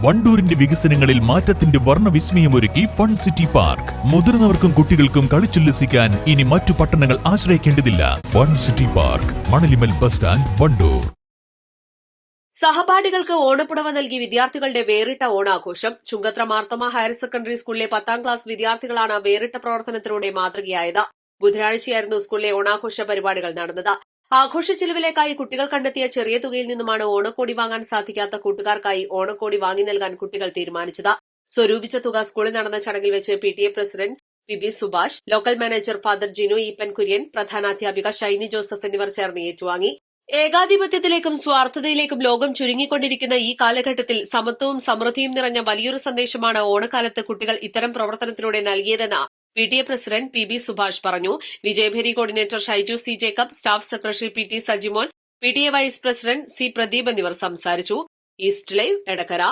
വണ്ടൂരിന്റെ വികസനങ്ങളിൽ മാറ്റത്തിന്റെ വർണ്ണവിസ്മയമൊരുക്കി fun city park. മുതിർന്നവർക്കും കുട്ടികൾക്കും കളിച്ചുല്ലസിക്കാൻ ഇനി മറ്റു പട്ടണങ്ങൾ ആശ്രയിക്കേണ്ടതില്ല. Fun city park, Manalimal bus stand, Wandoor. സഹപാഠികൾക്ക് ഓണപ്പുടവ നൽകി വിദ്യാർത്ഥികളുടെ വേറിട്ട ഓണാഘോഷം. ചുങ്കത്ര മാർത്തോമ ഹയർ സെക്കൻഡറി സ്കൂളിലെ 10ാം ക്ലാസ് വിദ്യാർത്ഥികളാണ് വേറിട്ട പ്രവർത്തനത്തിലൂടെ മാതൃകയായത്. ബുധനാഴ്ചയായിരുന്നു സ്കൂളിലെ ഓണാഘോഷ പരിപാടികൾ നടന്നത്. ആഘോഷ ചെലവിലേക്കായി കുട്ടികൾ കണ്ടെത്തിയ ചെറിയ തുകയിൽ നിന്നുമാണ് ഓണക്കോടി വാങ്ങാൻ സാധിക്കാത്ത കൂട്ടുകാർക്കായി ഓണക്കോടി വാങ്ങി നൽകാൻ കുട്ടികൾ തീരുമാനിച്ചത്. സ്വരൂപിച്ച തുക സ്കൂളിൽ നടന്ന ചടങ്ങിൽ വെച്ച് PTA president PB Subhash, local manager father Jinu Eappen Kurian, പ്രധാനാധ്യാപിക ഷൈനി ജോസഫ് എന്നിവർ ചേർന്ന് ഏറ്റുവാങ്ങി. ഏകാധിപത്യത്തിലേക്കും സ്വാർത്ഥതയിലേക്കും ലോകം ചുരുങ്ങിക്കൊണ്ടിരിക്കുന്ന ഈ കാലഘട്ടത്തിൽ സമത്വവും സമൃദ്ധിയും നിറഞ്ഞ വലിയൊരു സന്ദേശമാണ് ഓണക്കാലത്ത് കുട്ടികൾ ഇത്തരം പ്രവർത്തനത്തിലൂടെ നൽകിയതെന്ന് PTA പ്രസിഡന്റ് PB സുഭാഷ് പറഞ്ഞു. Vijayabheri coordinator Shaiju C Jacob, staff secretary PT Sajimon, PTA vice president C Pradeep എന്നിവർ സംസാരിച്ചു. East Live, Edakkara.